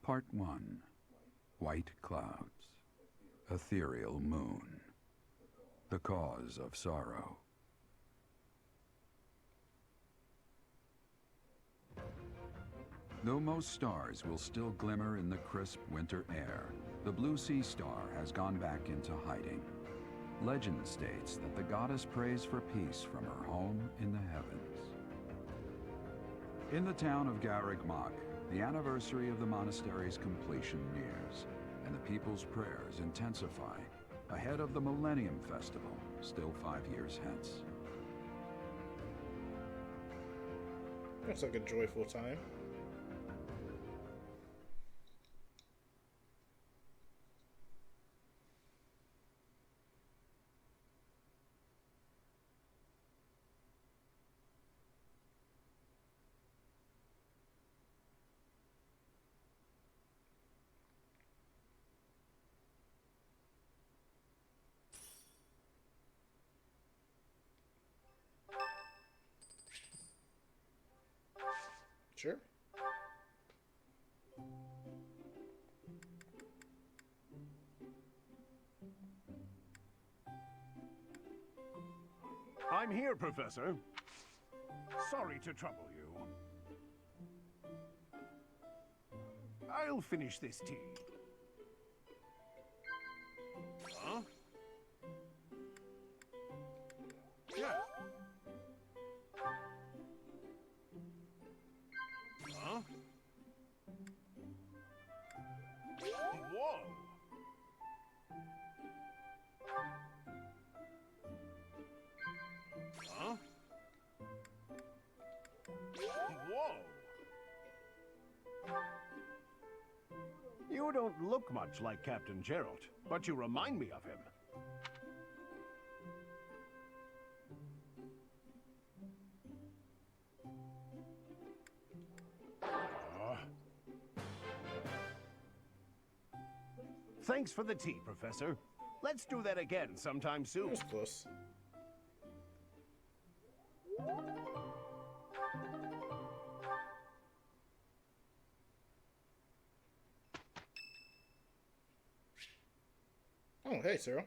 Part 1. White Clouds. Ethereal Moon. The Cause of Sorrow. Though most stars will still glimmer in the crisp winter air, the blue sea star has gone back into hiding. Legend states that the goddess prays for peace from her home in the heavens. In the town of Garreg-Mach, the anniversary of the monastery's completion nears, and the people's prayers intensify ahead of the Millennium Festival, still 5 years hence. Looks like a joyful time. Sure. I'm here, Professor. Sorry to trouble you. I'll finish this tea. Huh? Yeah. Huh? Whoa! Huh? Whoa! You don't look much like Captain Gerald, but you remind me of him. Thanks for the tea, Professor. Let's do that again sometime soon. That was close. Oh, hey, Cyril.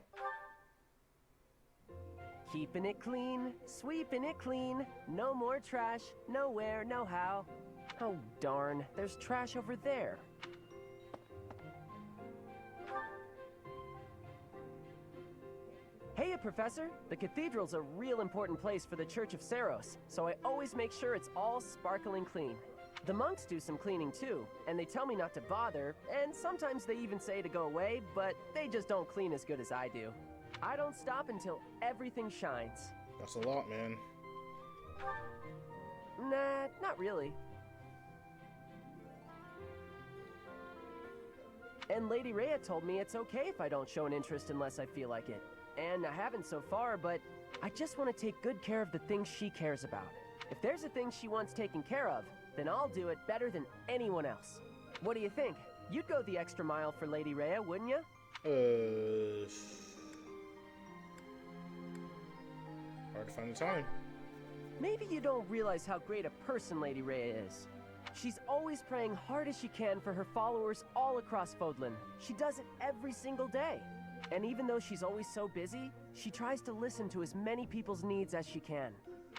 Keeping it clean, sweeping it clean. No more trash, nowhere, no how. Oh, darn, there's trash over there. Hey, Professor! The cathedral's a real important place for the Church of Saros, so I always make sure it's all sparkling clean. The monks do some cleaning too, and they tell me not to bother, and sometimes they even say to go away, but they just don't clean as good as I do. I don't stop until everything shines. That's a lot, man. Nah, not really. And Lady Rhea told me it's okay if I don't show an interest unless I feel like it. And I haven't so far, but I just want to take good care of the things she cares about. If there's a thing she wants taken care of, then I'll do it better than anyone else. What do you think? You'd go the extra mile for Lady Rhea, wouldn't you? Hard to find the time. Maybe you don't realize how great a person Lady Rhea is. She's always praying hard as she can for her followers all across Fodlan. She does it every single day. And even though she's always so busy, she tries to listen to as many people's needs as she can.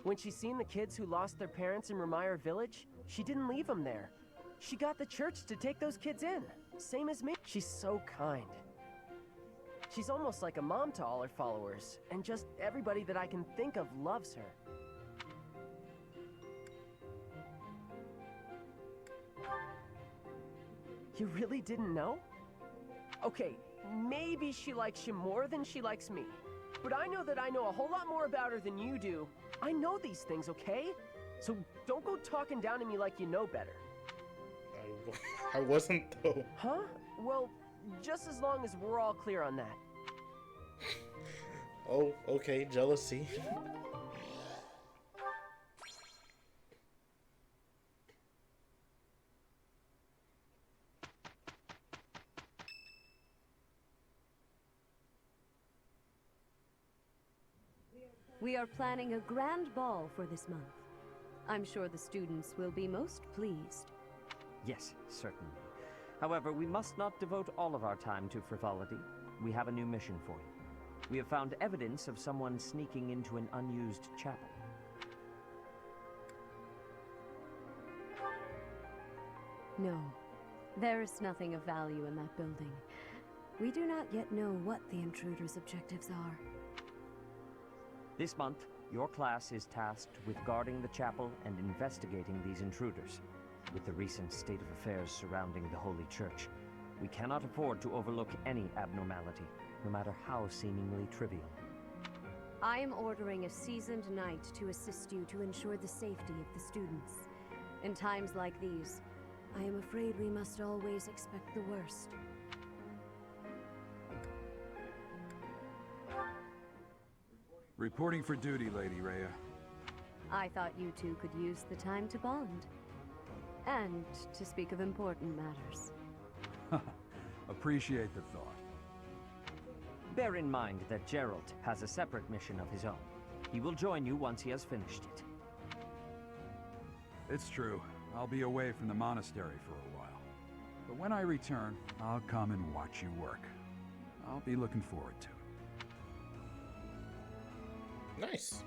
When she's seen the kids who lost their parents in Remire Village, she didn't leave them there. She got the church to take those kids in, same as me. She's so kind. She's almost like a mom to all her followers, and just everybody that I can think of loves her. You really didn't know? Okay, maybe she likes you more than she likes me. But I know that I know a whole lot more about her than you do. I know these things, okay? So don't go talking down to me like you know better. I wasn't, though. Huh? Well, just as long as we're all clear on that. Oh, okay, jealousy. We are planning a grand ball for this month. I'm sure the students will be most pleased. Yes, certainly. However, we must not devote all of our time to frivolity. We have a new mission for you. We have found evidence of someone sneaking into an unused chapel. No, there is nothing of value in that building. We do not yet know what the intruder's objectives are. This month, your class is tasked with guarding the chapel and investigating these intruders. With the recent state of affairs surrounding the Holy Church, we cannot afford to overlook any abnormality, no matter how seemingly trivial. I am ordering a seasoned knight to assist you to ensure the safety of the students. In times like these, I am afraid we must always expect the worst. Reporting for duty, Lady Rhea. I thought you two could use the time to bond. And to speak of important matters. Appreciate the thought. Bear in mind that Gerald has a separate mission of his own. He will join you once he has finished it. It's true. I'll be away from the monastery for a while. But when I return, I'll come and watch you work. I'll be looking forward to it. Nice.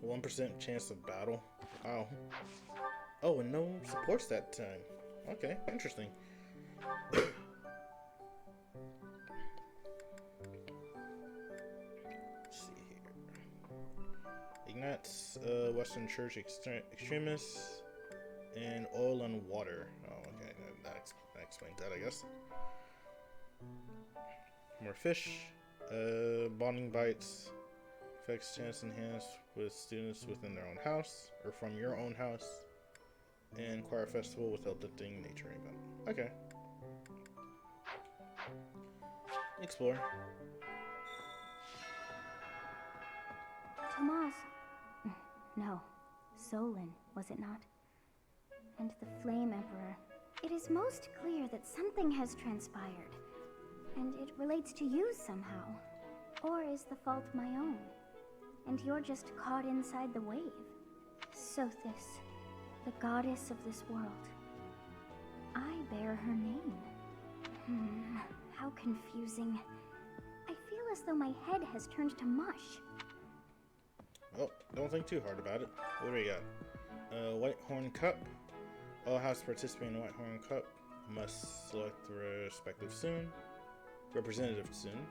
A 1% chance of battle. Wow. Oh, and no supports that time. Okay, interesting. Let's see here. Ignites Western Church extremists and oil and water. Oh, okay, that explains that, I guess. More fish. Bonding bites. Affects chance enhanced with students within their own house or from your own house. And choir festival with uplifting nature event. Okay. Explore. Tomas. No. Solon, was it not? And the Flame Emperor. It is most clear that something has transpired. And it relates to you somehow. Or is the fault my own? And you're just caught inside the wave. Sothis, the goddess of this world. I bear her name. How confusing. I feel as though my head has turned to mush. Well, don't think too hard about it. What do we got? White Horn Cup. All houses participating in the White Horn Cup must select the respective representative soon.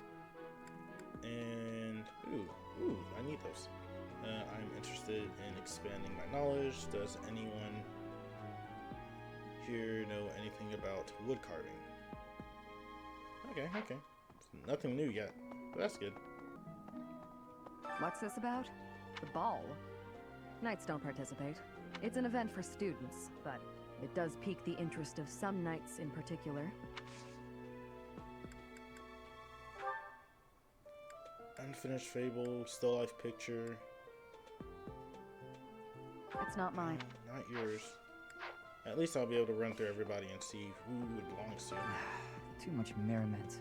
And ooh, I need those. I'm interested in expanding my knowledge. Does anyone here know anything about wood carving? Okay. Nothing new yet, but that's good. What's this about? The ball? Knights don't participate. It's an event for students, but it does pique the interest of some knights in particular. Unfinished Fable, still life picture. It's not mine. Not yours. At least I'll be able to run through everybody and see who it belongs to. Too much merriment.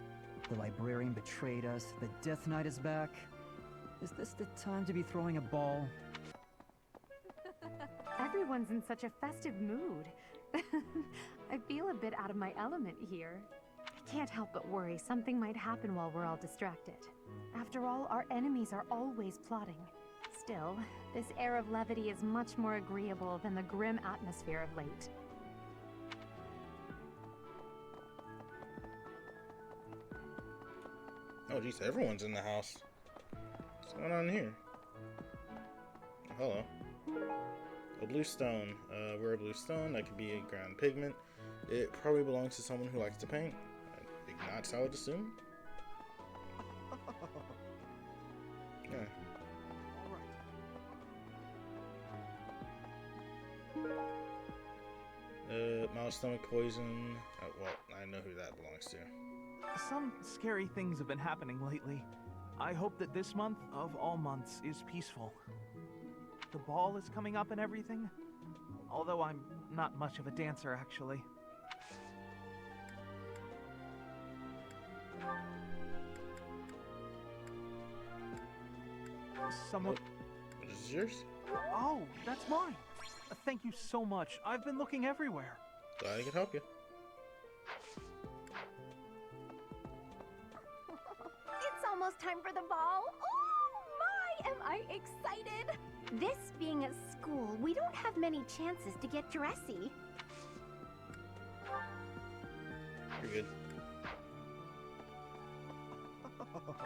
The librarian betrayed us. The Death Knight is back. Is this the time to be throwing a ball? Everyone's in such a festive mood. I feel a bit out of my element here. I can't help but worry something might happen while we're all distracted. After all, our enemies are always plotting. Still, this air of levity is much more agreeable than the grim atmosphere of late. Oh geez, everyone's in the house. What's going on here? Hello. A blue stone. Rare blue stone. That could be a ground pigment. It probably belongs to someone who likes to paint. Ignites, I would assume. Yeah. Mild stomach poison. Well, I know who that belongs to. Some scary things have been happening lately. I hope that this month, of all months, is peaceful. The ball is coming up and everything. Although I'm not much of a dancer, actually. Someone... What is yours? Oh, that's mine. Thank you so much. I've been looking everywhere. Glad I could help you. It's almost time for the ball. Oh my, am I excited! This being a school, we don't have many chances to get dressy. You're good.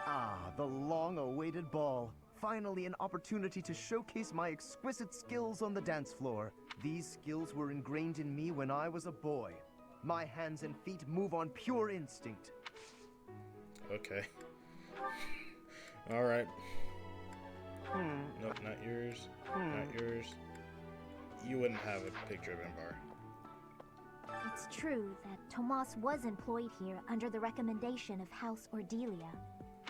Ah, the long-awaited ball. Finally, an opportunity to showcase my exquisite skills on the dance floor. These skills were ingrained in me when I was a boy. My hands and feet move on pure instinct. Okay. Alright. Hmm. Nope, not yours. Not yours. You wouldn't have a picture of Embar. It's true that Tomas was employed here under the recommendation of House Ordelia,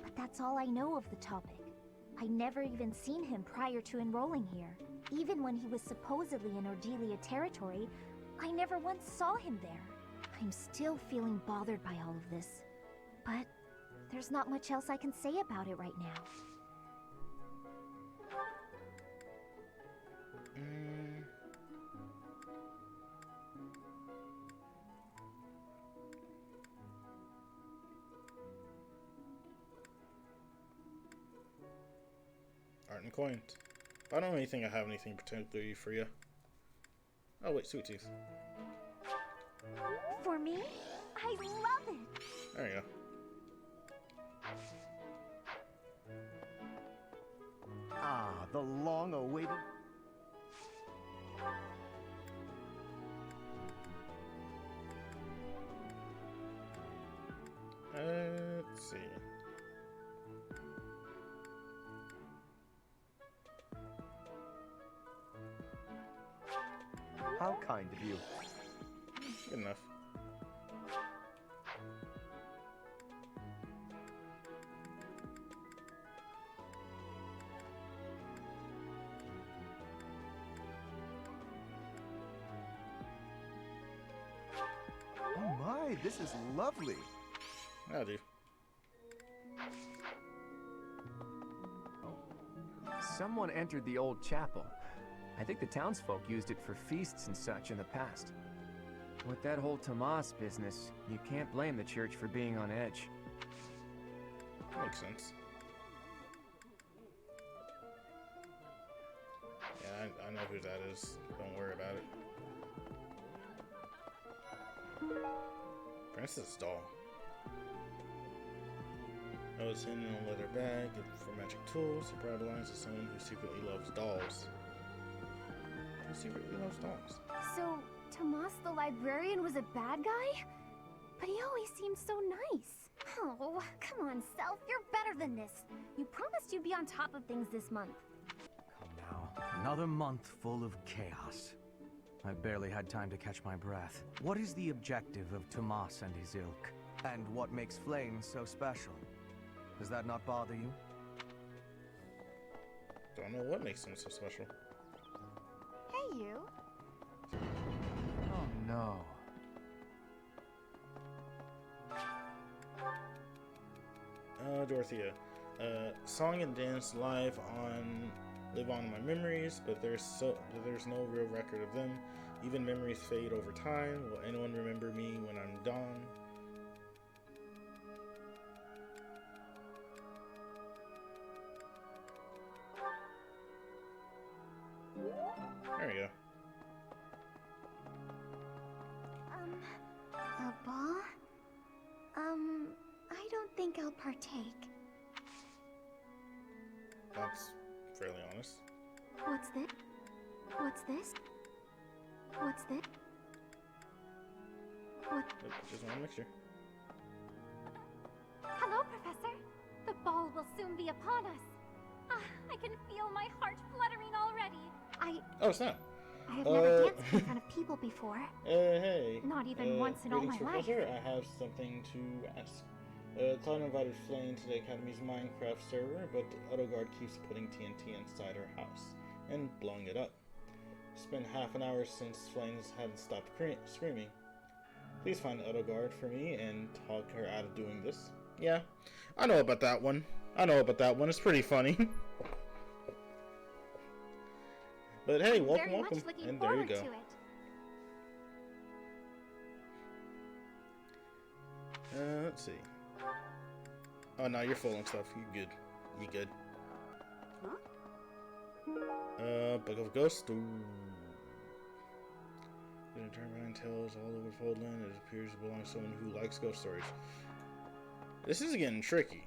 but that's all I know of the topic. I never even seen him prior to enrolling here. Even when he was supposedly in Ordelia territory, I never once saw him there. I'm still feeling bothered by all of this, but there's not much else I can say about it right now. Art and coins. I don't really think I have anything particularly for you. Oh wait, sweet tooth. For me? I love it! There you go. Ah, the long-awaited... Let's see. How kind of you. Good enough. Oh my, this is lovely. That'll do. Someone entered the old chapel. I think the townsfolk used it for feasts and such in the past. With that whole Tomas business, you can't blame the church for being on edge. Makes sense. Yeah, I know who that is. Don't worry about it. Princess doll. Oh, it's hidden in a leather bag for magic tools. It probably belongs to someone who secretly loves dolls. Who secretly loves dolls? So, Tomas the librarian was a bad guy? But he always seemed so nice. Oh, come on, Self. You're better than this. You promised you'd be on top of things this month. Come now. Another month full of chaos. I barely had time to catch my breath. What is the objective of Tomas and his ilk? And what makes Flame so special? Does that not bother you? Don't know what makes him so special. Hey, you. Oh no. Dorothea. Song and dance live on my memories, but there's no real record of them. Even memories fade over time. Will anyone remember me when I'm gone? There you go. A ball? I don't think I'll partake. That's fairly honest. What's this? What's this? What's this? What? Just want to make sure. Hello, Professor. The ball will soon be upon us. Ah, I can feel my heart fluttering already. Oh, snap. I have never danced in front of people before. Hey. Not even once in all my greetings, life. Professor. I have something to ask. Cloud invited Flame to the Academy's Minecraft server, but Autoguard keeps putting TNT inside her house and blowing it up. It's been half an hour since Flames hadn't stopped screaming. Please find Autoguard for me and talk her out of doing this. Yeah, I know about that one. It's pretty funny. But hey, welcome. And there you go. Let's see. Oh, no, you're full and stuff. You good. Book of Ghosts. Ooh. The turbine tells all over Foldland. It appears to belong to someone who likes ghost stories. This is getting tricky.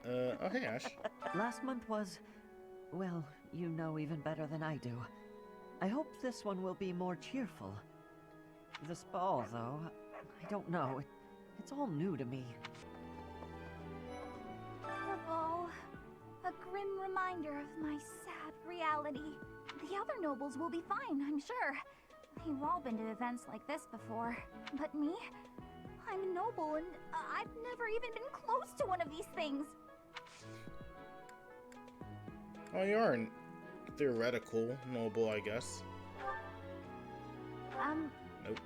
Oh, hey, Ash. Last month was, well, you know even better than I do. I hope this one will be more cheerful. This ball, though, I don't know. It's all new to me. The ball. A grim reminder of my sad reality. The other nobles will be fine, I'm sure. They've all been to events like this before. But me? I'm a noble, and I've never even been close to one of these things. Oh, you are a theoretical noble, I guess. Nope.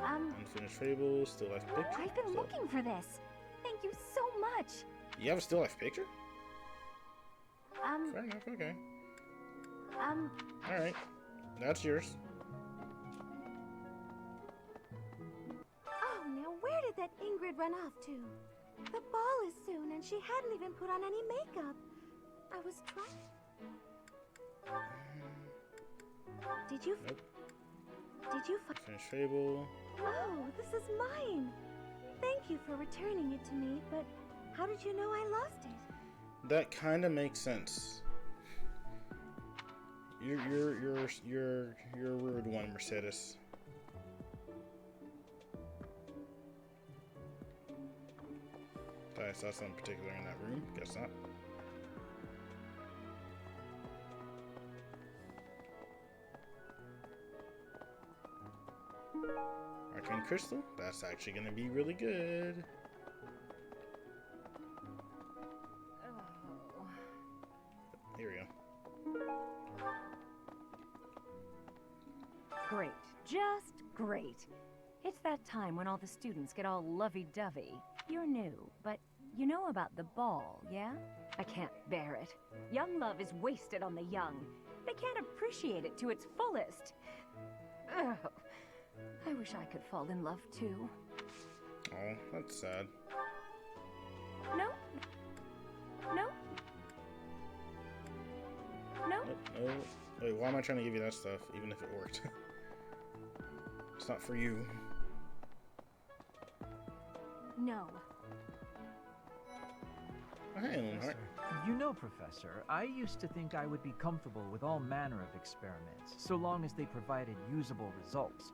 Unfinished Fables, Still Life Picture. I've been looking for this. Thank you so much. You have a Still Life Picture? Fair enough, okay. Alright. That's yours. Oh, now where did that Ingrid run off to? The ball is soon, and she hadn't even put on any makeup. I was trying. Did you? Nope. Did you? Finished Fable. Oh, this is mine. Thank you for returning it to me, but how did you know I lost it? That kind of makes sense. You're a rude one, Mercedes. Thought I saw something particular in that room. Guess not. Arcane Crystal? That's actually gonna be really good. Here we go. Great. Just great. It's that time when all the students get all lovey-dovey. You're new, but you know about the ball, yeah? I can't bear it. Young love is wasted on the young. They can't appreciate it to its fullest. Ugh. I wish I could fall in love too. Oh, that's sad. No. No. No. Oh, wait, why am I trying to give you that stuff, even if it worked? It's not for you. No. Oh, hey, Linhart. You know, Professor, I used to think I would be comfortable with all manner of experiments, so long as they provided usable results.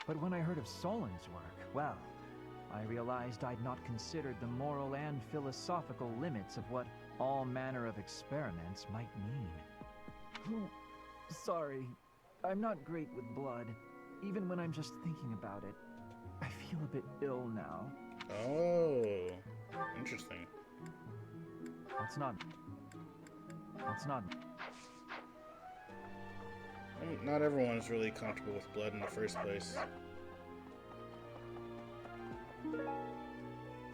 But when I heard of Solon's work, well, I realized I'd not considered the moral and philosophical limits of what all manner of experiments might mean. Oh, sorry. I'm not great with blood. Even when I'm just thinking about it, I feel a bit ill now. Oh, interesting. That's not... Not everyone's really comfortable with blood in the first place.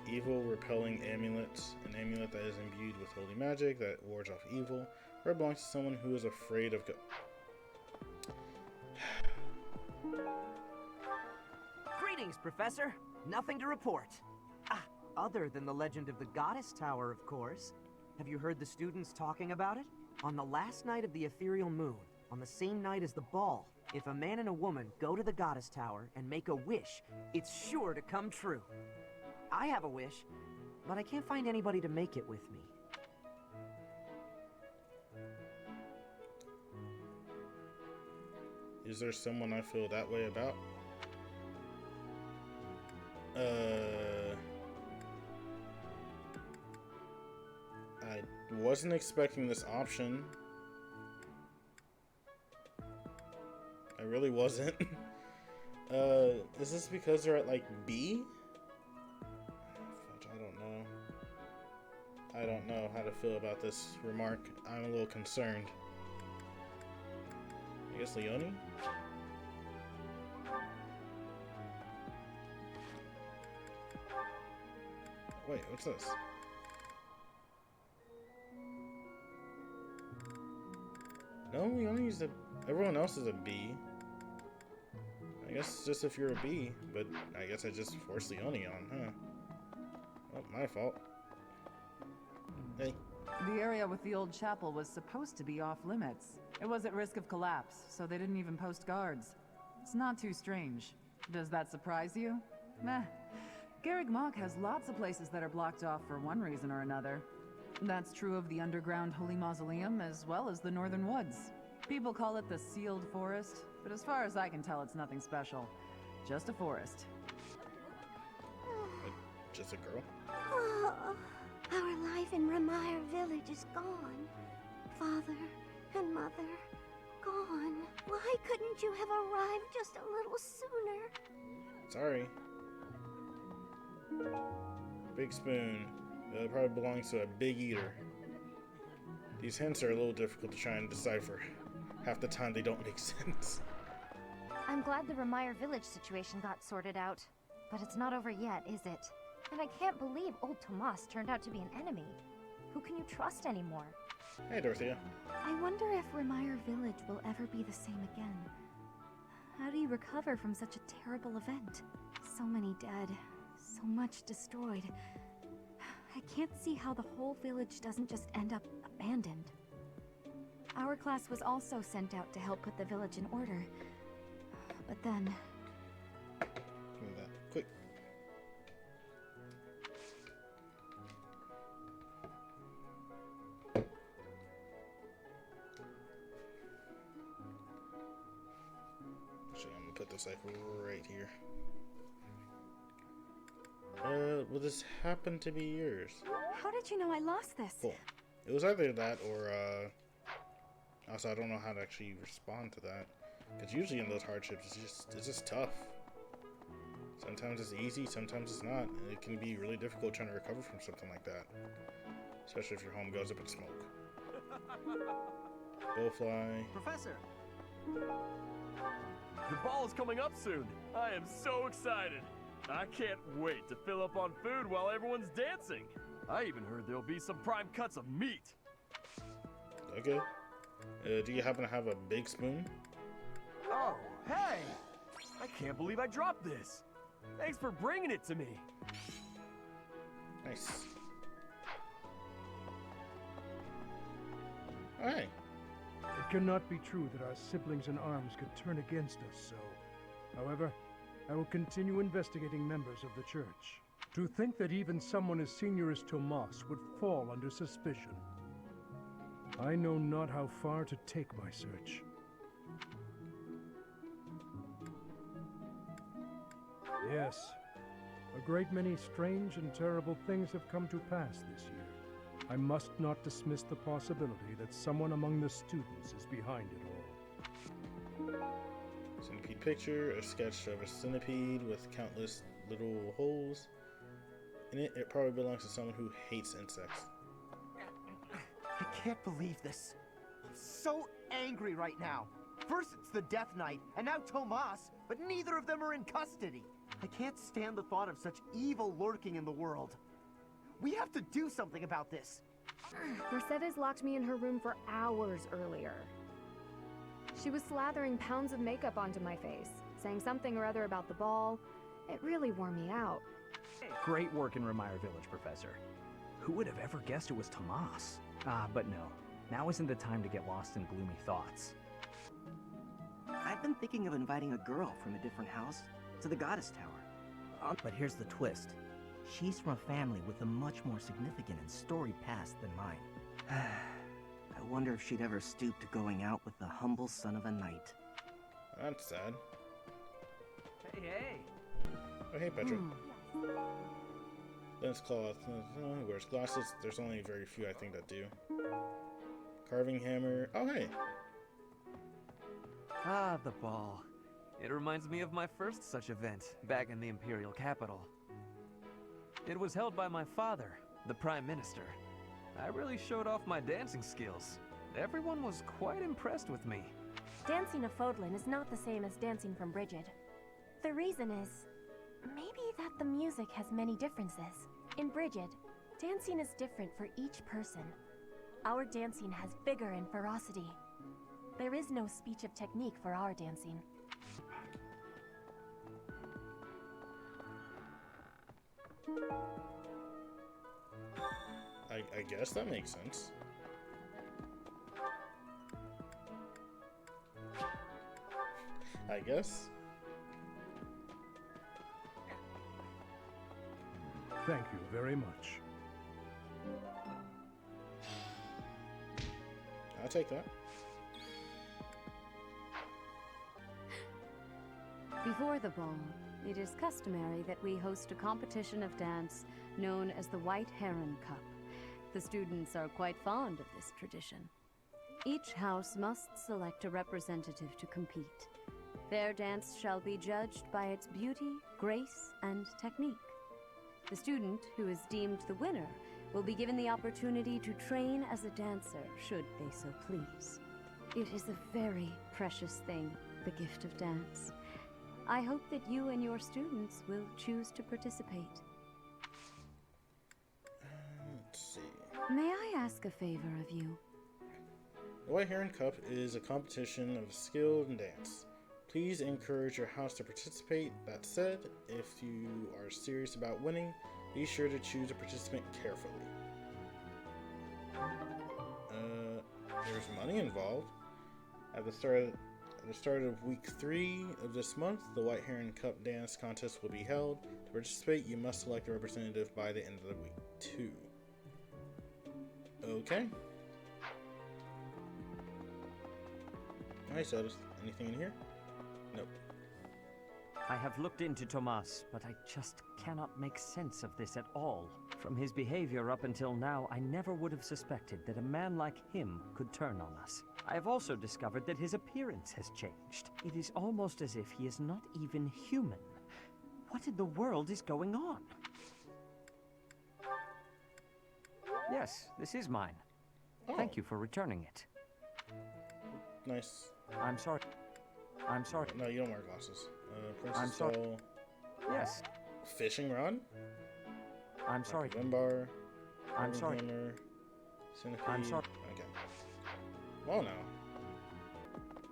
Evil repelling amulets. An amulet that is imbued with holy magic that wards off evil, or it belongs to someone who is afraid of Greetings, Professor. Nothing to report. Other than the legend of the Goddess Tower, of course. Have you heard the students talking about it? On the last night of the ethereal moon, on the same night as the ball, if a man and a woman go to the Goddess Tower and make a wish, it's sure to come true. I have a wish, but I can't find anybody to make it with me. Is there someone I feel that way about? I wasn't expecting this option. I really wasn't. Is this because they're at like B? I don't know. I don't know how to feel about this remark. I'm a little concerned. I guess Leone? Wait, what's this? No, we only use the... Everyone else is a B. I guess just if you're a B, but I guess I just forced the Oni on, huh? Well, my fault. Hey. The area with the old chapel was supposed to be off limits. It was at risk of collapse, so they didn't even post guards. It's not too strange. Does that surprise you? Meh. Garreg Mach has lots of places that are blocked off for one reason or another. That's true of the underground Holy Mausoleum as well as the Northern Woods. People call it the Sealed Forest, but as far as I can tell, it's nothing special. Just a forest. Just a girl? Oh, our life in Ramire Village is gone. Father and mother, gone. Why couldn't you have arrived just a little sooner? Sorry. Big spoon. Probably belongs to a big eater. These hints are a little difficult to try and decipher. Half the time they don't make sense. I'm glad the Ramire Village situation got sorted out. But it's not over yet, is it? And I can't believe old Tomas turned out to be an enemy. Who can you trust anymore? Hey, Dorothea. I wonder if Ramire Village will ever be the same again. How do you recover from such a terrible event? So many dead, so much destroyed. I can't see how the whole village doesn't just end up abandoned. Our class was also sent out to help put the village in order. But then... Give me that. Quick. Actually, I'm gonna put this like right here. Will this happen to be yours? How did you know I lost this? Cool. It was either that or, also I don't know how to actually respond to that. Because usually in those hardships, it's just tough. Sometimes it's easy, sometimes it's not. And it can be really difficult trying to recover from something like that. Especially if your home goes up in smoke. Bowfly. Professor! The ball is coming up soon. I am so excited. I can't wait to fill up on food while everyone's dancing. I even heard there'll be some prime cuts of meat. Okay. Do you happen to have a big spoon? Oh, hey! I can't believe I dropped this. Thanks for bringing it to me. Nice. Alright. It cannot be true that our siblings in arms could turn against us so. However, I will continue investigating members of the church. To think that even someone as senior as Tomas would fall under suspicion. I know not how far to take my search. Yes, a great many strange and terrible things have come to pass this year. I must not dismiss the possibility that someone among the students is behind it all. Centipede picture, a sketch of a centipede with countless little holes in it. It probably belongs to someone who hates insects. I can't believe this. I'm so angry right now. First it's the Death Knight, and now Tomas, but neither of them are in custody. I can't stand the thought of such evil lurking in the world. We have to do something about this. Mercedes locked me in her room for hours earlier. She was slathering pounds of makeup onto my face, saying something or other about the ball. It really wore me out. Great work in Ramire Village, Professor. Who would have ever guessed it was Tomas? But no. Now isn't the time to get lost in gloomy thoughts. I've been thinking of inviting a girl from a different house to the Goddess Tower. But here's the twist. She's from a family with a much more significant and storied past than mine. I wonder if she'd ever stoop to going out with the humble son of a knight. That's sad. Hey, hey! Oh, hey, Petra. Lens cloth. Who wears glasses? There's only very few, I think, that do. Carving hammer. Oh, hey! Ah, the ball. It reminds me of my first such event, back in the Imperial capital. It was held by my father, the Prime Minister. I really showed off my dancing skills. Everyone was quite impressed with me. Dancing a Fodlan is not the same as dancing from Brigid. The reason is, maybe that the music has many differences. In Brigid, dancing is different for each person. Our dancing has vigor and ferocity. There is no speech of technique for our dancing. I guess that makes sense. I guess. Thank you very much. I'll take that. Before the ball, it is customary that we host a competition of dance known as the White Heron Cup. The students are quite fond of this tradition. Each house must select a representative to compete. Their dance shall be judged by its beauty, grace, and technique. The student who is deemed the winner will be given the opportunity to train as a dancer, should they so please. It is a very precious thing, the gift of dance. I hope that you and your students will choose to participate. Let's see. May I ask a favor of you? The White Heron Cup is a competition of skill and dance. Please encourage your house to participate. That said, if you are serious about winning, be sure to choose a participant carefully. There's money involved. At the start of week 3 of this month, the White Heron Cup dance contest will be held. To participate, you must select a representative by the end of the week 2. Okay. Alright, so anything in here? Nope. I have looked into Tomas, but I just cannot make sense of this at all. From his behavior up until now, I never would have suspected that a man like him could turn on us. I have also discovered that his appearance has changed. It is almost as if he is not even human. What in the world is going on? Yes, this is mine. Oh. Thank you for returning it. Nice. I'm sorry. I'm sorry. No, you don't wear glasses. Princess I'm sorry. Doll. Yes. Fishing rod? I'm sorry. Wimbar. I'm sorry. Hammer, Centipede. I'm sorry. Okay. Well, now.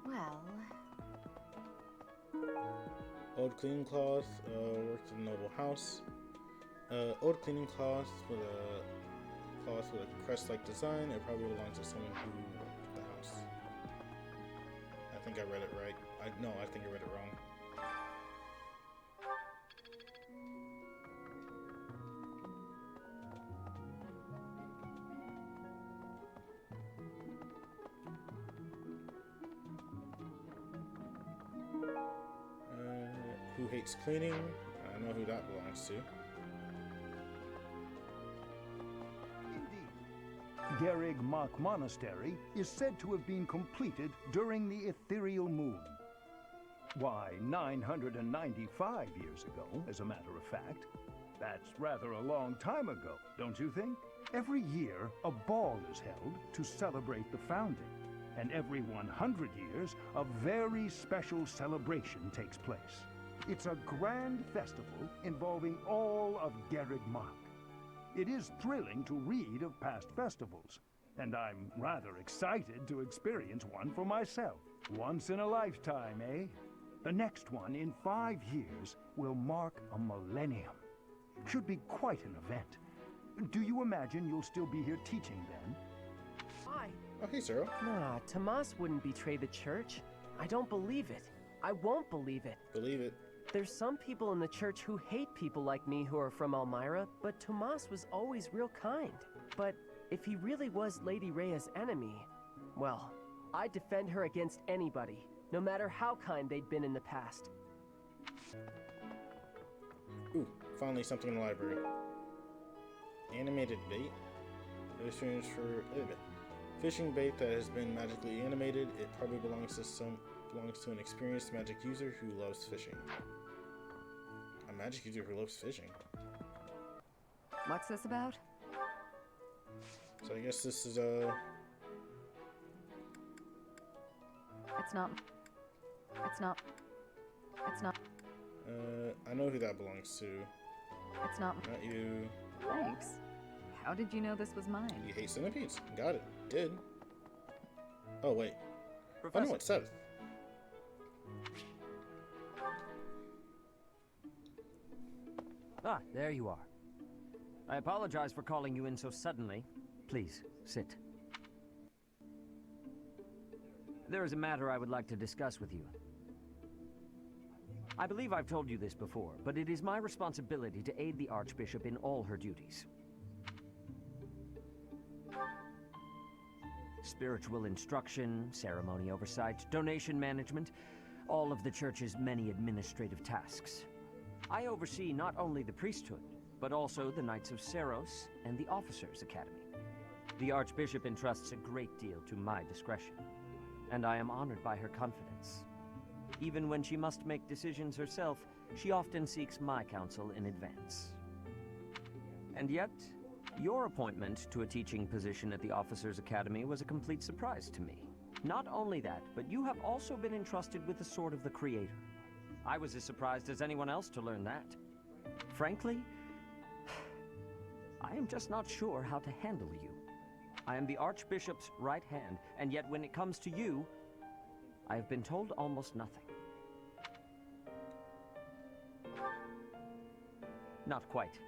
Well, Old cleaning cloth. Worked in a noble house. Old cleaning cloth with a crest-like design. It probably belongs to someone who worked the house. I think I read it right. I think I read it wrong. Who hates cleaning? I know who that belongs to. Gerig Mach Monastery is said to have been completed during the ethereal moon. Why, 995 years ago, as a matter of fact. That's rather a long time ago, don't you think? Every year, a ball is held to celebrate the founding. And every 100 years, a very special celebration takes place. It's a grand festival involving all of Gerig Mach. It is thrilling to read of past festivals, and I'm rather excited to experience one for myself. Once in a lifetime, eh? The next one in 5 years will mark a millennium. Should be quite an event. Do you imagine you'll still be here teaching then? Why? Oh, hey, Cyril. Nah, Tomas wouldn't betray the church. I don't believe it. I won't believe it. Believe it. There's some people in the church who hate people like me who are from Elmira, but Tomas was always real kind. But if he really was Lady Rhea's enemy, well, I'd defend her against anybody, no matter how kind they'd been in the past. Ooh, finally something in the library. Animated bait? Illustrations for fishing bait that has been magically animated. It probably belongs to an experienced magic user who loves fishing. A magic user who loves fishing. What's this about? So I guess this is It's not. I know who that belongs to. It's not. Not you. Thanks. How did you know this was mine? You hate centipedes. Got it. Did. Oh, wait. Professor. Oh, no, it's 7th. Ah, there you are. I apologize for calling you in so suddenly. Please, sit. There is a matter I would like to discuss with you. I believe I've told you this before, but it is my responsibility to aid the Archbishop in all her duties. Spiritual instruction, ceremony oversight, donation management, all of the Church's many administrative tasks. I oversee not only the priesthood, but also the Knights of Seiros and the Officers' Academy. The Archbishop entrusts a great deal to my discretion, and I am honored by her confidence. Even when she must make decisions herself, she often seeks my counsel in advance. And yet, your appointment to a teaching position at the Officers' Academy was a complete surprise to me. Not only that, but you have also been entrusted with the Sword of the Creator. I was as surprised as anyone else to learn that. Frankly, I am just not sure how to handle you. I am the Archbishop's right hand, and yet when it comes to you, I have been told almost nothing. Not quite.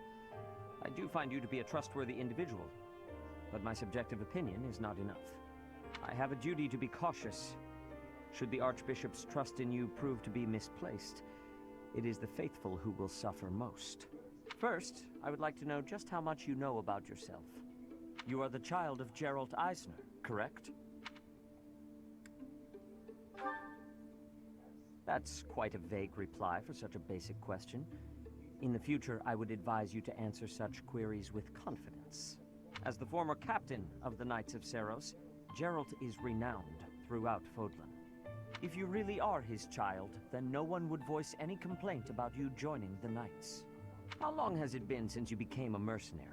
I do find you to be a trustworthy individual, but my subjective opinion is not enough. I have a duty to be cautious. Should the Archbishop's trust in you prove to be misplaced, it is the faithful who will suffer most. First, I would like to know just how much you know about yourself. You are the child of Geralt Eisner, correct? That's quite a vague reply for such a basic question. In the future, I would advise you to answer such queries with confidence. As the former captain of the Knights of Seiros, Geralt is renowned throughout Fodlan. If you really are his child, then no one would voice any complaint about you joining the Knights. How long has it been since you became a mercenary?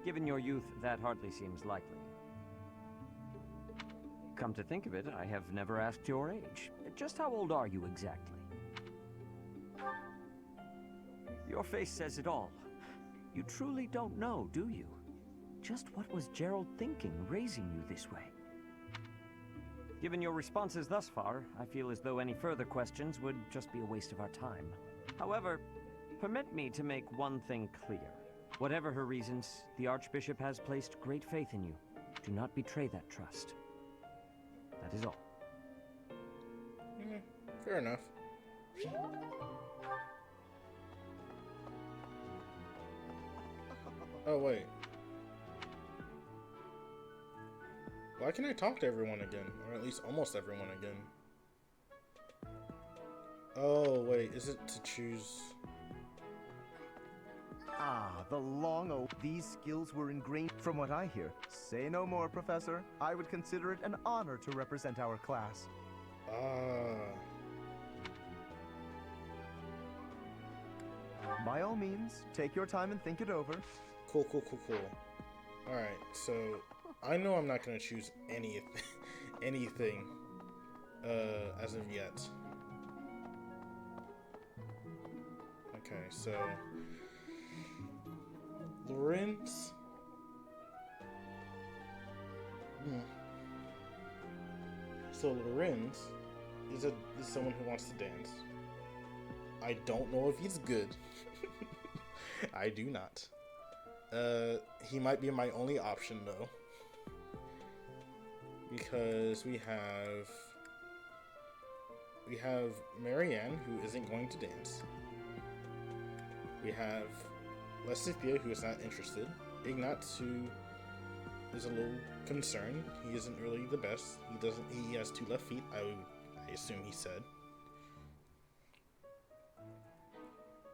Given your youth, that hardly seems likely. Come to think of it, I have never asked your age. Just how old are you exactly? Your face says it all. You truly don't know, do you? Just what was Gerald thinking, raising you this way? Given your responses thus far, I feel as though any further questions would just be a waste of our time. However, permit me to make one thing clear. Whatever her reasons, the Archbishop has placed great faith in you. Do not betray that trust. That is all. Fair enough. Oh, wait. Why can I talk to everyone again? Or at least almost everyone again? Oh, wait. Is it to choose... Ah, the These skills were ingrained from what I hear. Say no more, Professor. I would consider it an honor to represent our class. By all means, take your time and think it over. Cool. Alright, so I know I'm not going to choose anything as of yet. Okay, so Lorenz. So Lorenz is someone who wants to dance. I don't know if he's good. I do not. He might be my only option though, because we have Marianne, who isn't going to dance. We have Lestithia, who is not interested. Ignatz, who is a little concerned. He isn't really the best. He has 2 left feet, I assume he said.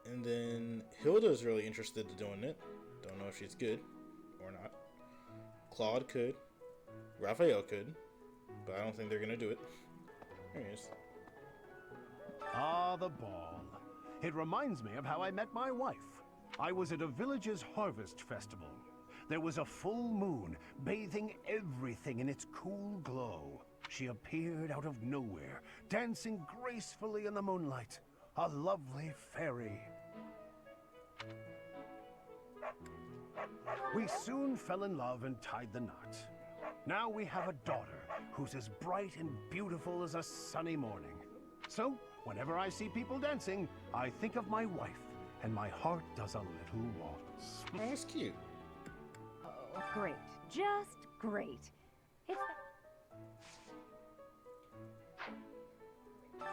And then Hilda's really interested in doing it. Don't know if she's good or not. Claude could. Raphael could. But I don't think they're gonna do it. There he is. Ah, the ball. It reminds me of how I met my wife. I was at a village's harvest festival. There was a full moon, bathing everything in its cool glow. She appeared out of nowhere, dancing gracefully in the moonlight. A lovely fairy. We soon fell in love and tied the knot. Now we have a daughter who's as bright and beautiful as a sunny morning. So, whenever I see people dancing, I think of my wife, and my heart does a little waltz. Oh, that's cute. Oh, great. Just great. It's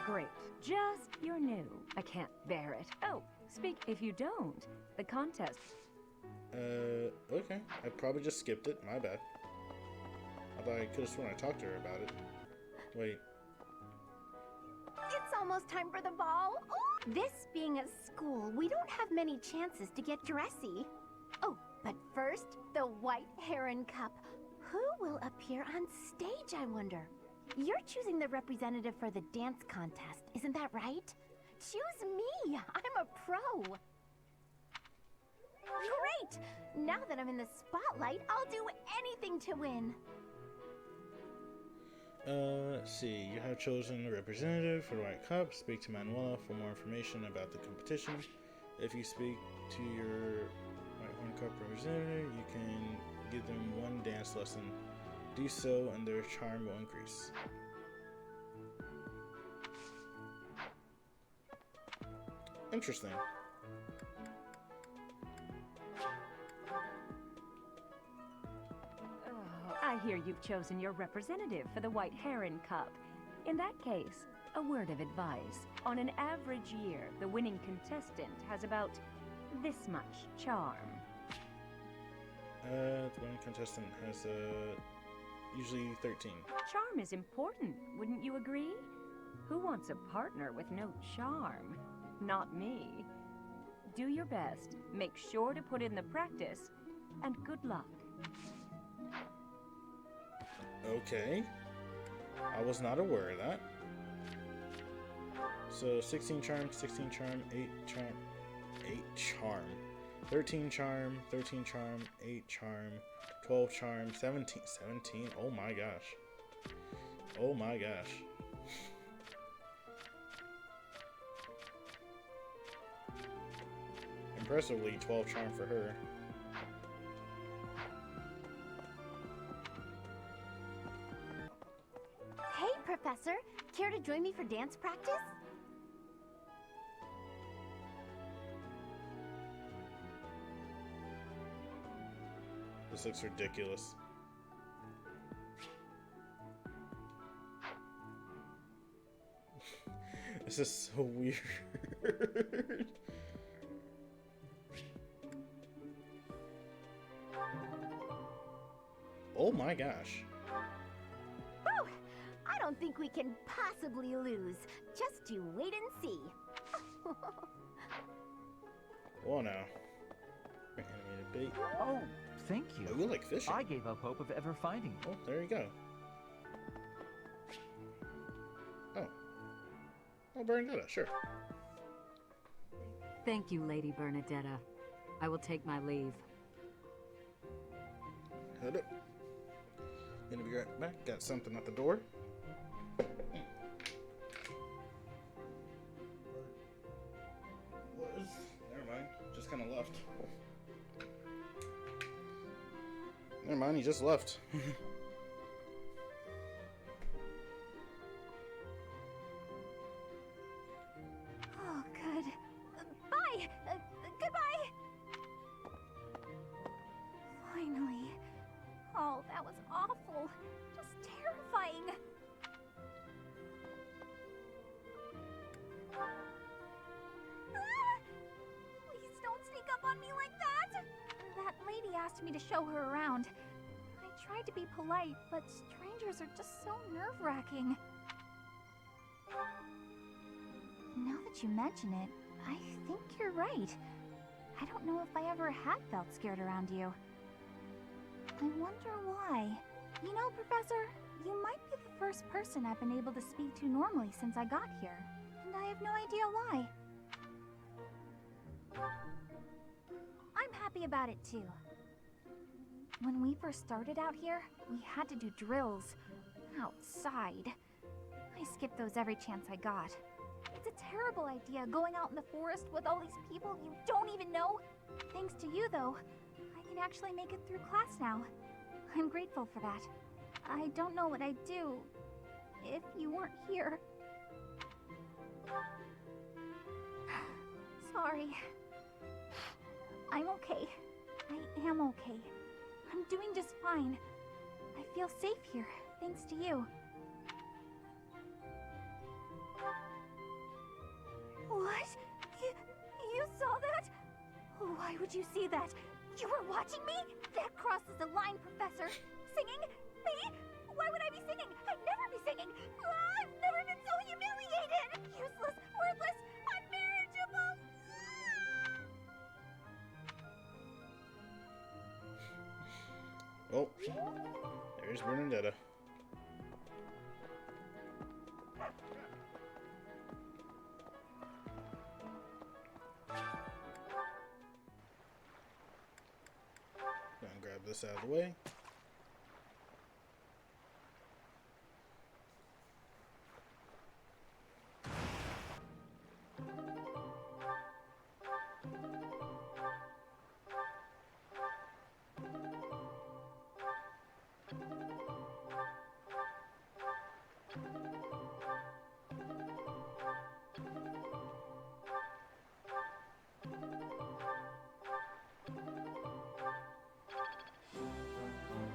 great. Just you're new. I can't bear it. Oh, speak if you don't. The contest. Okay. I probably just skipped it. My bad. I thought I could have sworn I talked to her about it. Wait. It's almost time for the ball. Ooh. This being a school, we don't have many chances to get dressy. Oh, but first, the White Heron Cup. Who will appear on stage, I wonder? You're choosing the representative for the dance contest, isn't that right? Choose me! I'm a pro! Great! Now that I'm in the spotlight, I'll do anything to win! Let's see. You have chosen a representative for the White Cup. Speak to Manuela for more information about the competition. If you speak to your White Horn Cup representative, you can give them one dance lesson. Do so and their charm will increase. Interesting. I hear you've chosen your representative for the White Heron Cup. In that case, a word of advice. On an average year, the winning contestant has about this much charm. The winning contestant has, usually 13. Charm is important, wouldn't you agree? Who wants a partner with no charm? Not me. Do your best, make sure to put in the practice, and good luck. Okay. I was not aware of that. So 16 charm, 16 charm, 8 charm, 8 charm, 13 charm, 13 charm, 8 charm, 12 charm, 17. Oh my gosh. Oh my gosh. Impressively 12 charm for her. Hey, Professor! Care to join me for dance practice? This looks ridiculous. This is so weird. Oh my gosh. Whew! I don't think we can possibly lose. Just you wait and see. Oh no. Animated bait. Oh, thank you. Oh, you like fishing. I gave up hope of ever finding you. Oh, there you go. Oh. Oh, Bernadetta, sure. Thank you, Lady Bernadetta. I will take my leave. Hold up. Gonna be right back. Got something at the door. Was? Never mind. Just kind of left. Never mind. He just left. Oh, good. Bye! Goodbye! Finally. Oh, that was awful. Just terrifying. Ah! Please don't sneak up on me like that! That lady asked me to show her around. I tried to be polite, but strangers are just so nerve-wracking. Now that you mention it, I think you're right. I don't know if I ever had felt scared around you. I wonder why. You know, Professor, you might be the first person I've been able to speak to normally since I got here. And I have no idea why. I'm happy about it too. When we first started out here, we had to do drills. Outside. I skip those every chance I got. It's a terrible idea going out in the forest with all these people you don't even know. Thanks to you, though, I can actually make it through class now. I'm grateful for that. I don't know what I'd do if you weren't here. Sorry. I'm okay. I am okay. I'm doing just fine. I feel safe here, thanks to you. What? You saw that? Why would you see that? You were watching me? That crosses the line, Professor. Singing? Me? Why would I be singing? I'd never be singing. I've never been so humiliated. Useless, worthless, unmarriageable. Oh, there's Bernadetta. Gonna grab this out of the way.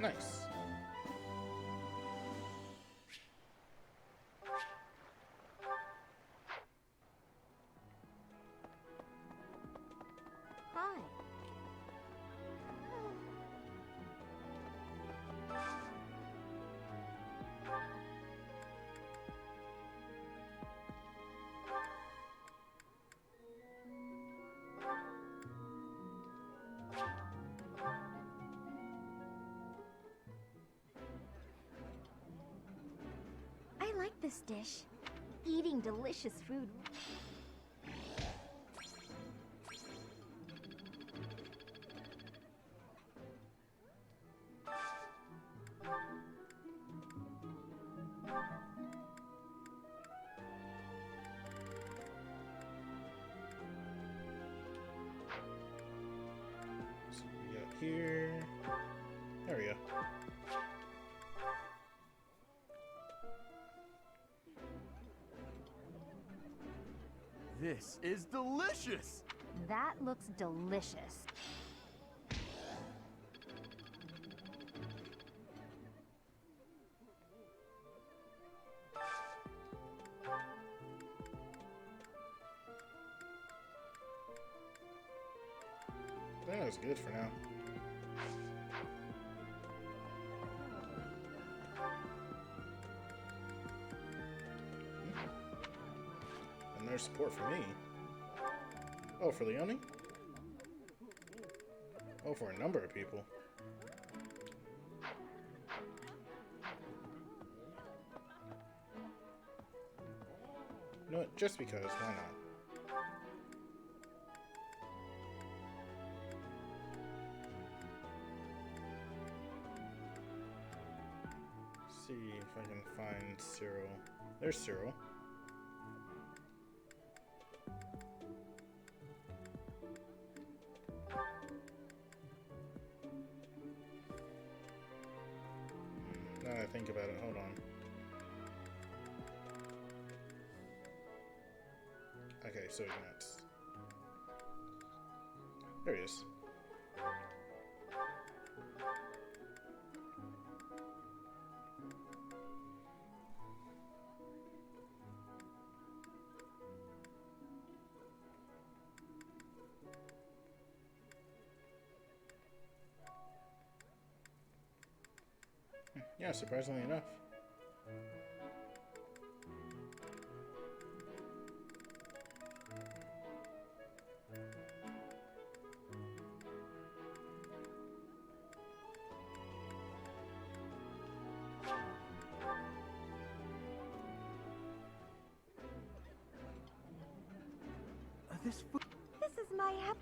Nice. Hi. I like this dish. Eating delicious food. So we got here. There we go. This is delicious! That looks delicious. I think that's good for now. And there's support for me. Oh, for Leone? Oh, for a number of people. You know what? Just because, why not? See if I can find Cyril. There's Cyril. Now that I think about it, hold on. Okay, so that's... There he is. Yeah, surprisingly enough. This is my app.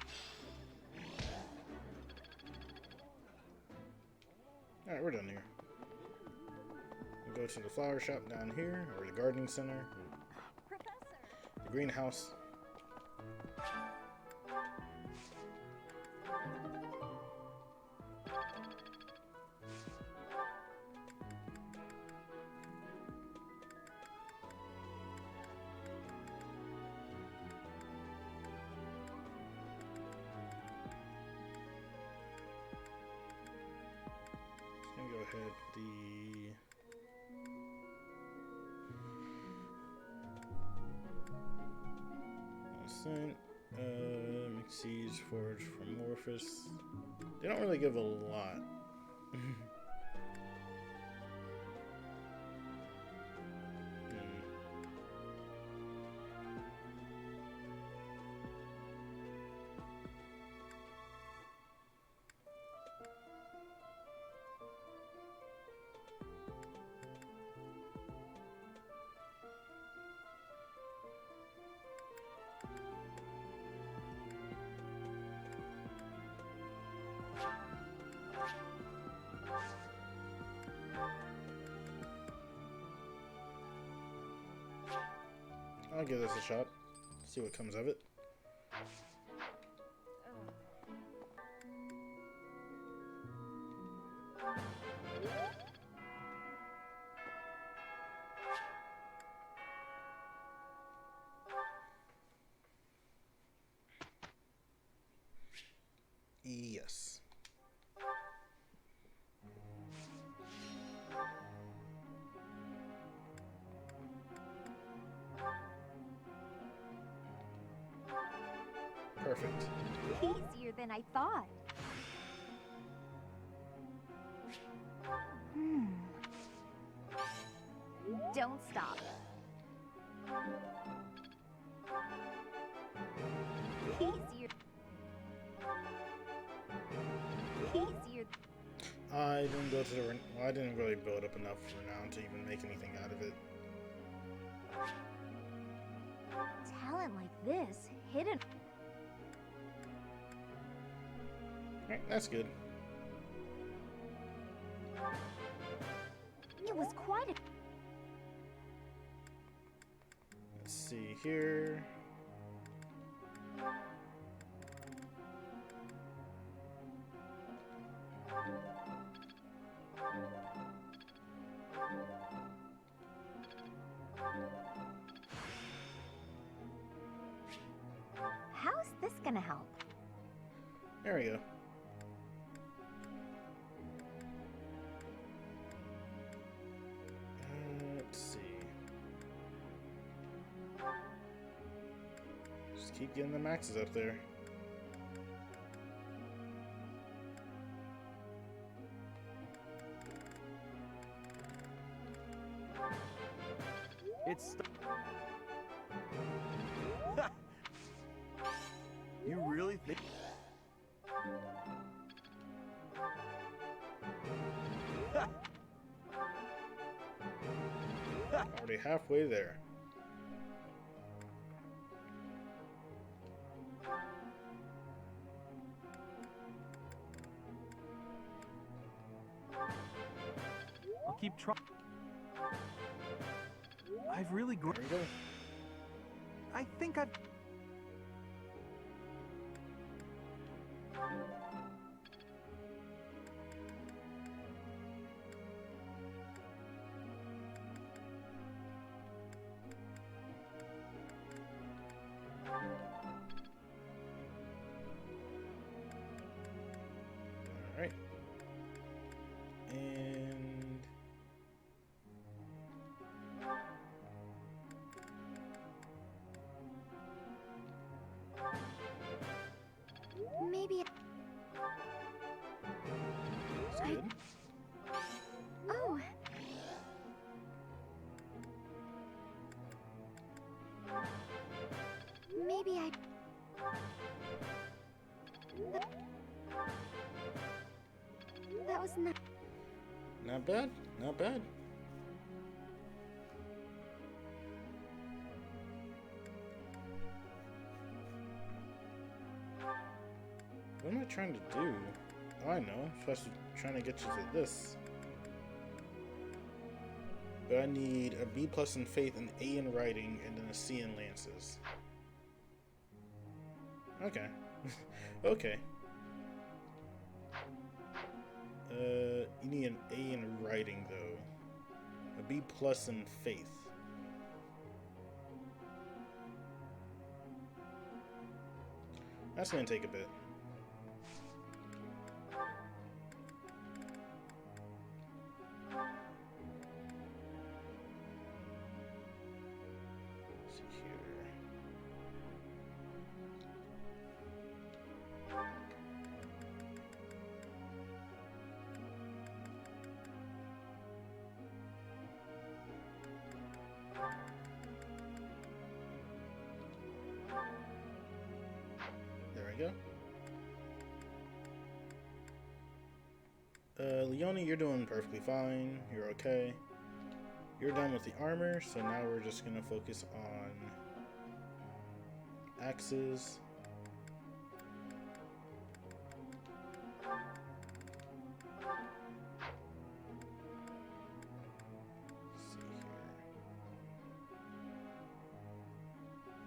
Alright, we're done here. go to the flower shop down here, or the gardening center. The greenhouse. Go ahead, McSee's Forge for Morphus. They don't really give a lot. I'll give this a shot. See what comes of it. Yes. Perfect. Easier than I thought. Don't stop. Easier. Easier. I didn't go to the. Well, I didn't really build up enough for now to even make anything out of it. Talent like this, hidden. Alright, that's good. It was quite a. Let's see here. How's this gonna help? There we go. Let's see. Just keep getting the maxes up there. It's. You really think? Already halfway there. I'll keep trying. I've really grown. I think I've. Alright. And Maybe. that's good. Oh. Maybe I. That was not. Not bad. Not bad. What am I trying to do? Oh, I know. I'm supposed to trying to get you to this. But I need a B plus in faith, an A in writing, and then a C in lances. Okay. Okay. You need an A in writing, though. A B plus in faith. That's gonna take a bit. Let's see here. There we go. Leonie, you're doing perfectly fine. You're okay. You're done with the armor, so now we're just gonna focus on axes. Let's see here.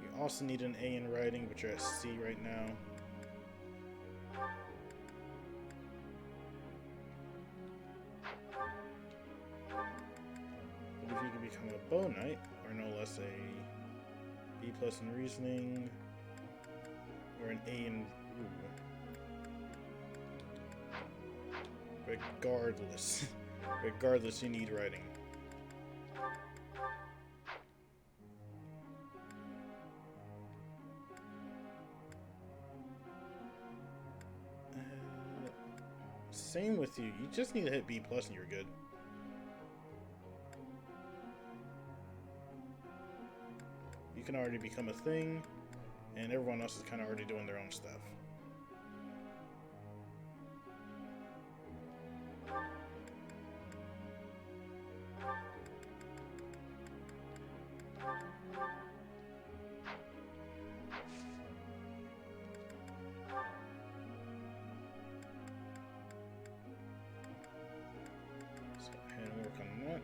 You also need an A in writing, but you're at C right now. But if you can become a bow knight, or no less a B plus in reasoning, or an A in... Regardless. Regardless, you need writing. Same with you. You just need to hit B plus and you're good. You can already become a thing, and everyone else is kind of already doing their own stuff. Let's go ahead and work on that.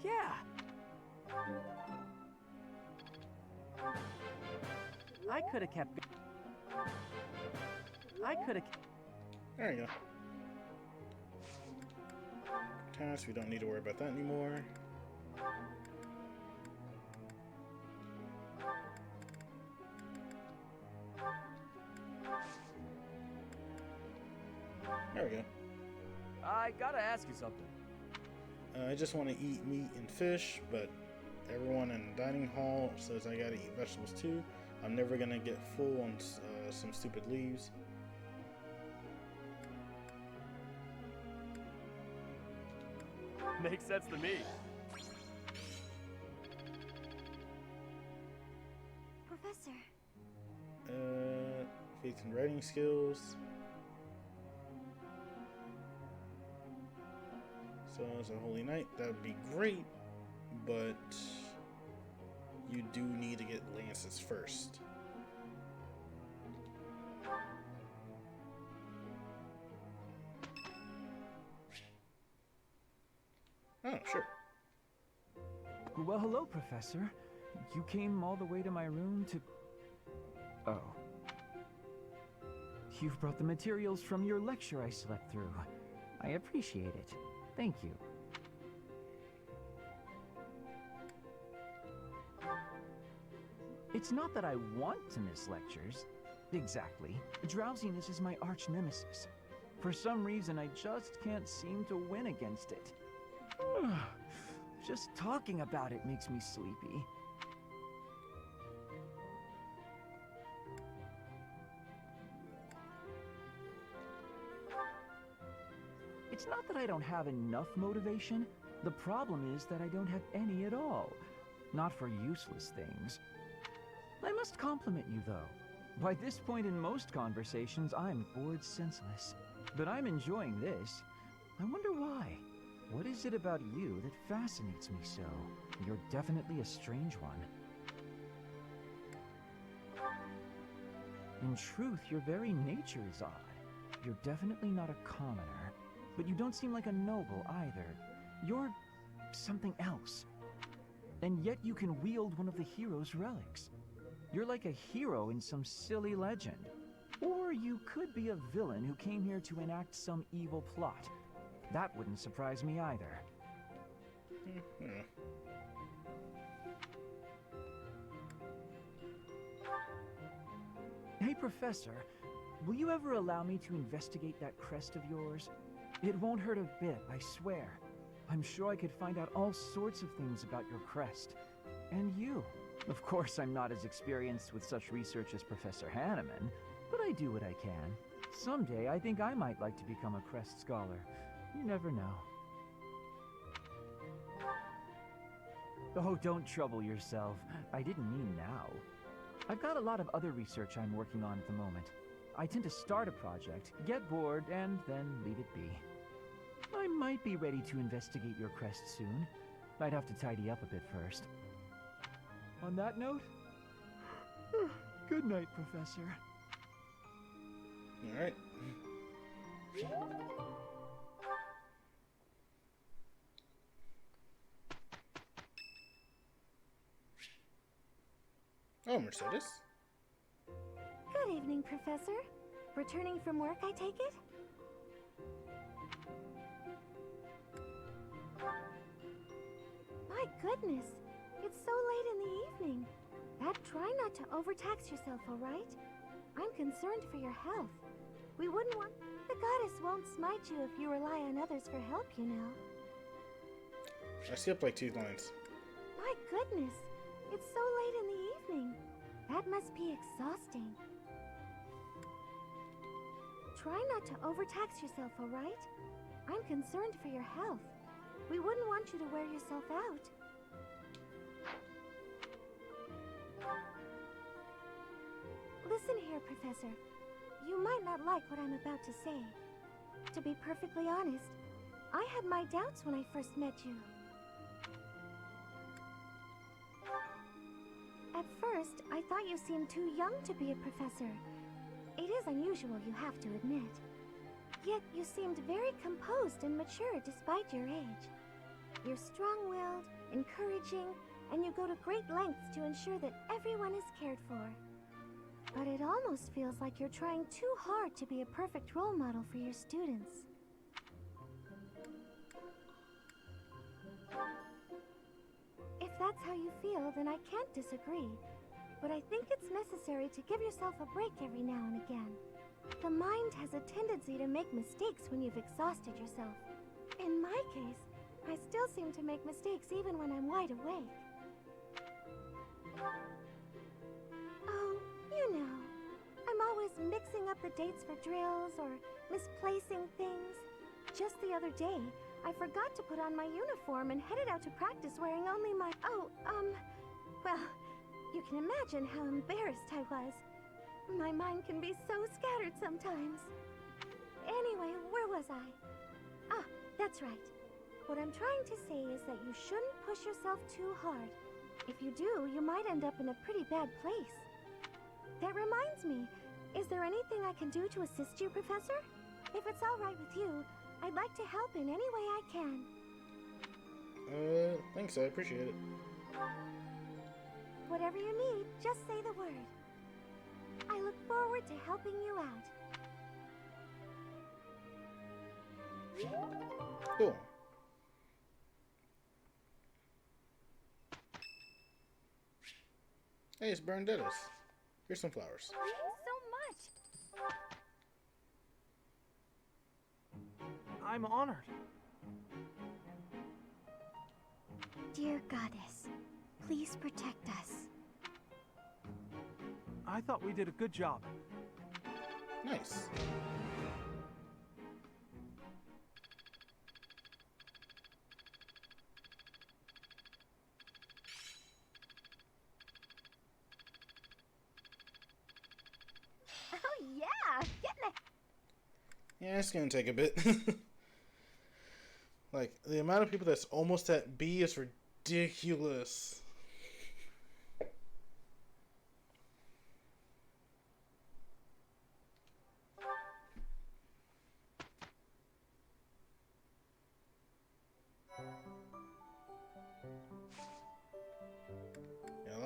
Yeah. I could have kept. I could have. There you go. Task, we don't need to worry about that anymore. There we go. I gotta ask you something. I just want to eat meat and fish, but everyone in the dining hall says I gotta eat vegetables too. I'm never gonna get full on some stupid leaves. Makes sense to me. Professor. Faith and writing skills. So as a holy knight, that would be great, but you do need to get lances first. Oh, sure. Well, hello, Professor. You came all the way to my room to... Oh. You've brought the materials from your lecture I slept through. I appreciate it. Thank you. It's not that I want to miss lectures. Exactly. Drowsiness is my arch nemesis. For some reason, I just can't seem to win against it. Just talking about it makes me sleepy. It's not that I don't have enough motivation. The problem is that I don't have any at all. Not for useless things. I must compliment you, though. By this point in most conversations, I'm bored senseless. But I'm enjoying this. I wonder why. What is it about you that fascinates me so? You're definitely a strange one. In truth, your very nature is odd. You're definitely not a commoner, but you don't seem like a noble either. You're something else. And yet you can wield one of the hero's relics. You're like a hero in some silly legend. Or you could be a villain who came here to enact some evil plot. That wouldn't surprise me either. Hey, Professor, will you ever allow me to investigate that crest of yours? It won't hurt a bit, I swear. I'm sure I could find out all sorts of things about your crest. And you. Of course, I'm not as experienced with such research as Professor Hanneman, but I do what I can. Someday, I think I might like to become a crest scholar. You never know. Oh, don't trouble yourself. I didn't mean now. I've got a lot of other research I'm working on at the moment. I tend to start a project, get bored, and then leave it be. I might be ready to investigate your crest soon. I'd have to tidy up a bit first. On that note, good night, Professor. Alright. Oh, Mercedes. Good evening, Professor. Returning from work, I take it? My goodness, it's so late in the evening. Try not to overtax yourself, all right? I'm concerned for your health. We wouldn't want... The goddess won't smite you if you rely on others for help, you know. I skipped like 2 lines. My goodness, it's so late in the evening. That must be exhausting. Try not to overtax yourself, all right? I'm concerned for your health. We wouldn't want you to wear yourself out. Listen here, Professor. You might not like what I'm about to say. To be perfectly honest, I had my doubts when I first met you. At first, I thought you seemed too young to be a professor. It is unusual, you have to admit. Yet you seemed very composed and mature despite your age. You're strong-willed, encouraging, and you go to great lengths to ensure that everyone is cared for. But it almost feels like you're trying too hard to be a perfect role model for your students. If that's how you feel, then I can't disagree. But I think it's necessary to give yourself a break every now and again. The mind has a tendency to make mistakes when you've exhausted yourself. In my case, I still seem to make mistakes even when I'm wide awake. Oh, you know, I'm always mixing up the dates for drills or misplacing things. Just the other day, I forgot to put on my uniform and headed out to practice wearing only my... well, you can imagine how embarrassed I was. My mind can be so scattered sometimes. Anyway, where was I? Ah, that's right. What I'm trying to say is that you shouldn't push yourself too hard. If you do, you might end up in a pretty bad place. That reminds me, is there anything I can do to assist you, Professor? If it's all right with you, I'd like to help in any way I can. Thanks, I appreciate it. Whatever you need, just say the word. I look forward to helping you out. Cool. Hey, it's Bernadette's. Here's some flowers. Thanks so much. I'm honored. Dear Goddess, please protect us. I thought we did a good job. Nice. Oh yeah, getting it. Yeah, it's gonna take a bit. Like, the amount of people that's almost at B is ridiculous.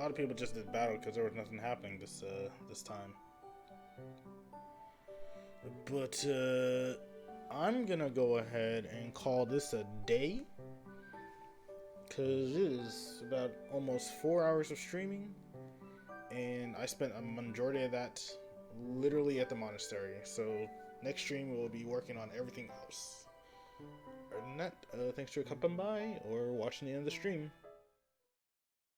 lot of people just did battle because there was nothing happening this time. But I'm gonna go ahead and call this a day, because it is about almost 4 hours of streaming, and I spent a majority of that literally at the monastery. So next stream we'll be working on everything else. Other than that, thanks for coming by or watching the end of the stream.